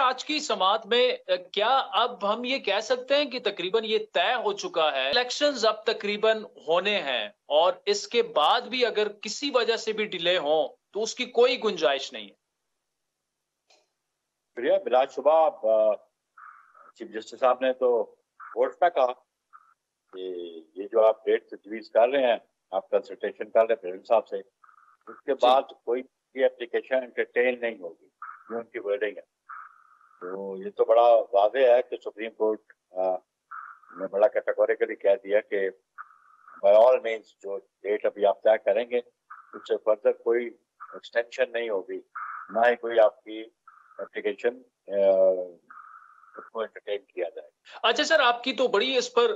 آج کی سماعت میں کیا اب ہم یہ کہہ سکتے ہیں کہ تقریباً یہ طے ہو چکا ہے الیکشنز اب تقریباً ہونے ہیں اور اس کے بعد بھی اگر کسی وجہ سے بھی ڈیلے ہوں تو اس کی کوئی گنجائش نہیں ہے؟ بلا شبہ چیف جسٹس صاحب نے تو ووٹ پہ کہا کہ یہ جو آپ ڈیٹ تجویز کر رہے ہیں، آپ کنسلٹیشن کر رہے ہیں پریزیڈنٹ صاحب سے، اس کے بعد کوئی اپلیکیشن انٹرٹین نہیں ہوگی، یہ ان کی ورڈنگ ہے۔ تو یہ تو بڑا واضح ہے کہ سپریم کورٹ نے بڑا کیٹیگوریکلی کہہ دیا کہ بائی آل مینس جو ڈیٹ ابھی آپ طے کریں گے اس سے فردر کوئی ایکسٹینشن نہیں ہوگی، نہ ہی کوئی آپ کی اپلیکیشن اس کو انٹرٹین کیا جائے۔ اچھا سر، آپ کی تو بڑی اس پر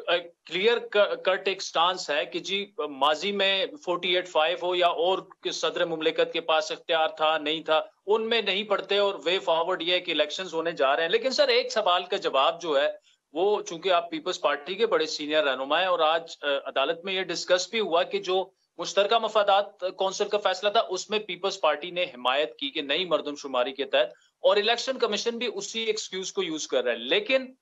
کلیئر کٹ ایک سٹانس ہے کہ جی ماضی میں 48-5 ہو یا اور صدر مملکت کے پاس اختیار تھا نہیں تھا ان میں نہیں پڑتے، اور وے فارورڈ یہ ہے کہ الیکشنز ہونے جا رہے ہیں۔ لیکن سر ایک سوال کا جواب جو ہے وہ، چونکہ آپ پیپلز پارٹی کے بڑے سینئر رہنما ہیں اور آج عدالت میں یہ ڈسکس بھی ہوا کہ جو مشترکہ مفادات کونسل کا فیصلہ تھا اس میں پیپلز پارٹی نے حمایت کی کہ نئی مردم شماری کے تحت، اور الیکشن کمیشن بھی اسی ایکسکیوز کو یوز کر رہا ہے، لیکن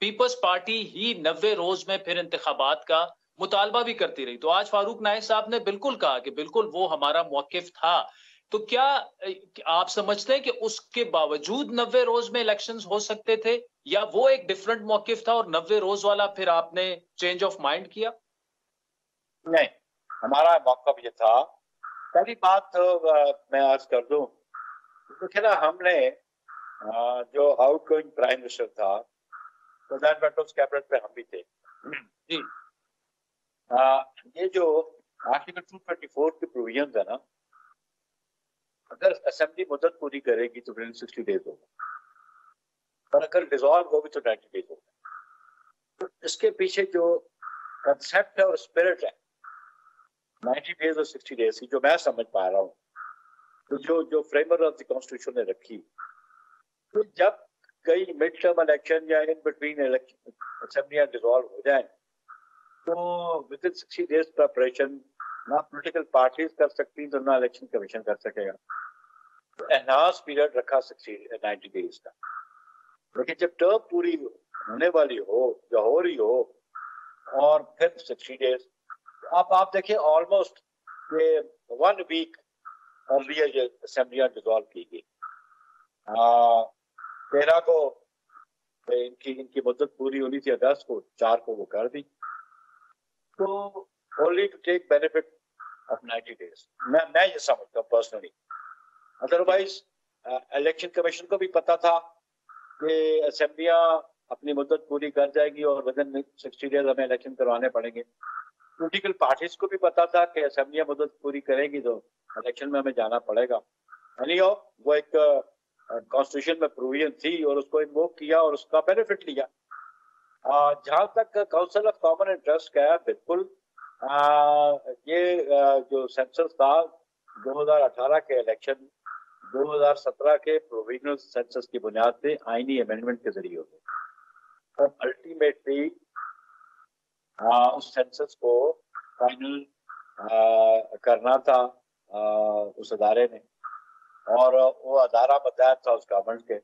پیپلز پارٹی ہی 90 روز میں پھر انتخابات کا مطالبہ بھی کرتی رہی۔ تو آج فاروق نائک صاحب نے بالکل کہا کہ بالکل وہ ہمارا موقف تھا۔ تو کیا آپ سمجھتے ہیں کہ اس کے باوجود 90 روز میں الیکشنز ہو سکتے تھے، یا وہ ایک ڈیفرنٹ موقف تھا اور 90 روز والا پھر آپ نے چینج آف مائنڈ کیا؟ نہیں، ہمارا موقف یہ تھا۔ پہلی بات میں عرض کر دوں، دیکھیں نا، ہم نے جو آؤٹ گوئنگ پرائم منسٹر تھا، کیبنٹ میں ہم بھی تھے جی۔ یہ جو آرٹیکل 224 کی پروویژنز ہے نا، اگر اسمبلی مدت پوری کرے گی تو 60 ڈیز ہوگا، اور اگر ڈیزالو ہوگی تو 90 ڈیز ہوگا۔ تو اس کے پیچھے جو کنسیپٹ ہے اور اسپرٹ ہے 90 ڈیز اور 60 ڈیز کی، جو میں سمجھ پا رہا ہوں، تو جو فریمر آف دی کانسٹیٹیوشن نے رکھی، تو جب کئی مڈ ٹرم الیکشن یا ان بٹوین اسمبلیاں ڈیزالو ہو جائیں تو ود ان 60 ڈیز پریپریشن نہ پولیٹیکل پارٹیز کر سکتی تو نہ الیکشن کمیشن کر سکے گا۔ تو انہانس پیریڈ رکھا 90 ڈیز کا، لیکن جب ٹرم پوری ہونے والی ہو یا ہو رہی ہو اور پھر 60 ڈیز، آپ دیکھیں آلموسٹ 1 ویک اونلی اسمبلیاں ڈیزالو کی گئی۔ 13 کو ان کی مدت پوری ہونی تھی، اگست کو 4 کو وہ کر دی، تو only to take benefit of 90 days۔ میں یہ سمجھتا ہوں پرسنلی، ادروائز الیکشن کمیشن کو بھی پتا تھا کہ اسمبلیاں اپنی مدت پوری کر جائے گی اور ود ان 60 ڈیز ہمیں الیکشن کروانے پڑیں گے۔ پولیٹیکل پارٹیز کو بھی پتا تھا کہ اسمبلیاں مدت پوری کریں گی تو الیکشن میں ہمیں جانا پڑے گا۔ وہ ایک کانسٹیٹیوشن میں پروویژن تھی اور اس کو انووک کیا اور اس کا بینیفٹ لیا۔ جہاں تک کاؤنسل آف کامن انٹرسٹ کا ہے، بالکل یہ جو سینسس تھا 2018 کے الیکشن 2017 کے پروویژنل سینسس کی بنیاد پہ آئینی امینڈمنٹ کے ذریعے ہوتے، اور الٹیمیٹلی اس سینسس کو فائنل کرنا تھا اس ادارے نے، اور وہ ادارہ متحد تھا اس گورنمنٹ کے۔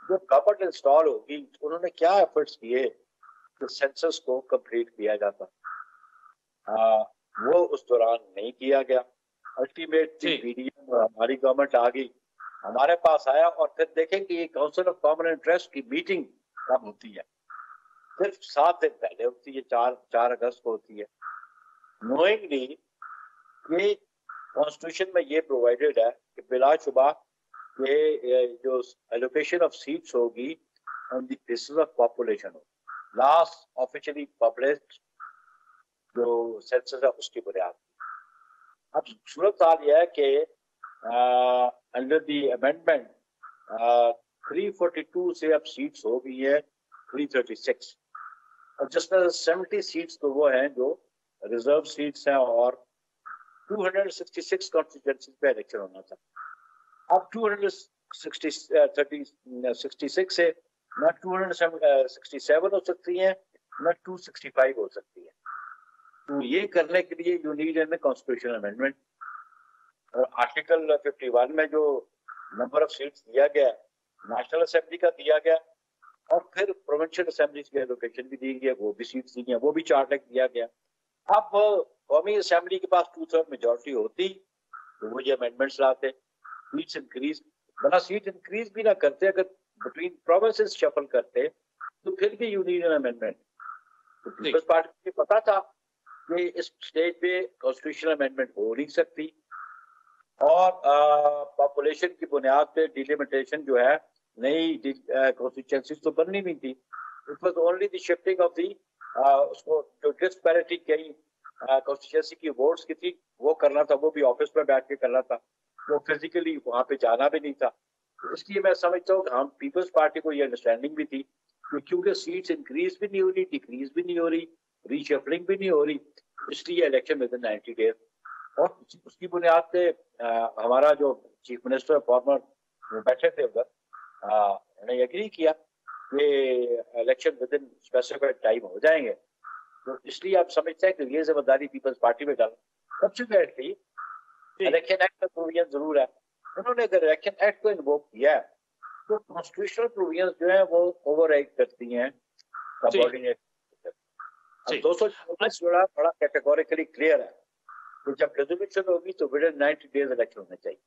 جو گورنمنٹ انسٹال ہوگی، انہوں نے کیا ایفرٹس کیے کہ سینسس کو کمپلیٹ کیا جاتا، وہ اس دوران نہیں کیا گیا۔ الٹیمیٹلی پی ڈی ایم اور ہماری گورنمنٹ آ گئی، ہمارے پاس آیا، اور پھر دیکھیں کہ یہ کاؤنسل آف کامن انٹرسٹ کی میٹنگ کب ہوتی ہے؟ صرف 7 دن پہلے ہوتی ہے، 4 اگست کو ہوتی ہے، نوئنگلی کہ کانسٹیٹیوشن میں یہ پرووائڈیڈ ہے کہ بلا شبہ یہ جو ایلوکیشن آف سیٹس ہوگی on the basis of population ہو، لاسٹ آفیشلی پبلشڈ جو سینسس ہے اس کی بنیاد۔ اب صورتحال یہ ہے کہ انڈر دی امینڈمنٹ 342 سے اب سیٹس ہو گئی ہے 336، اور جس میں 70 سیٹس تو وہ ہیں جو ریزرو سیٹس ہیں، اور 266 کانسٹیٹوئنسیز پہ الیکشن ہونا تھا۔ اب 266 سے نہ 267 ہو سکتی ہیں نہ 265 ہو سکتی ہے۔ تو یہ کرنے کے لیے you need an constitutional amendment, اور آرٹیکل 51 میں جو نمبر آف سیٹس دیا گیا ہے نیشنل اسمبلی کا دیا گیا اور پھر پروونشل اسمبلیز کی ایلوکیشن بھی دی گئی، وہ بھی سیٹس دی گئی، وہ بھی 4 لاکھ دیا گیا. اب قومی اسمبلی کے پاس 2/3 میجورٹی ہوتی تو وہ یہ امینڈمنٹس لاتے، سیٹس انکریز، بنا سیٹ انکریز بھی نہ کرتے، اگر بٹوین پروونسز شفل کرتے تو پھر بھی یو نیڈ این امینڈمنٹ. تو پیپلز پارٹی کو پتا تھا کہ اس سٹیج پہ کانسٹیٹیوشنل امینڈمنٹ ہو نہیں سکتی، اور پاپولیشن کی بنیاد پہ ڈیلیمیٹیشن جو ہے نئی کانسٹیٹوئنسیز تو بننی نہیں تھی. It was only the shifting of the اس کو جو ڈسپیرٹی کئی کانسٹیٹوئنسی کی ووٹس کی تھی وہ کرنا تھا، وہ بھی آفس میں بیٹھ کے کرنا تھا، وہ فزیکلی وہاں پہ جانا بھی نہیں تھا. اس لیے میں سمجھتا ہوں کہ ہم پیپلز پارٹی کو یہ انڈرسٹینڈنگ بھی تھی کہ کیونکہ سیٹس انکریز بھی نہیں ہو رہی، ڈیکریز بھی نہیں ہو رہی، ری شفلنگ بھی نہیں ہو رہی، اس لیے الیکشن ود ان 90 days. اور اس کی بنیاد پہ ہمارا جو چیف منسٹر فارمر بیٹھے تھے ادھر، انہوں نے ایگری کیا کہ election within specified time ہو جائیں گے. تو اس لیے آپ سمجھتے ہیں کہ یہ ذمہ داری پیپلز پارٹی میں ڈالیں. سبسیکوینٹلی الیکشن ایکٹ کا پروویژن ضرور ہے، انہوں نے اگر الیکشن ایکٹ کو انووک کیا ہے تو کانسٹیٹیوشنل پروویژنز جو ہیں وہ اوور رائڈ کرتی ہیں سبارڈینیٹ. 224 جو ہے بڑا کیٹیگوریکلی کلیئر ہے کہ جب ریزولوشن ہوگی تو ود ان 90 days الیکشن ہونے چاہیے.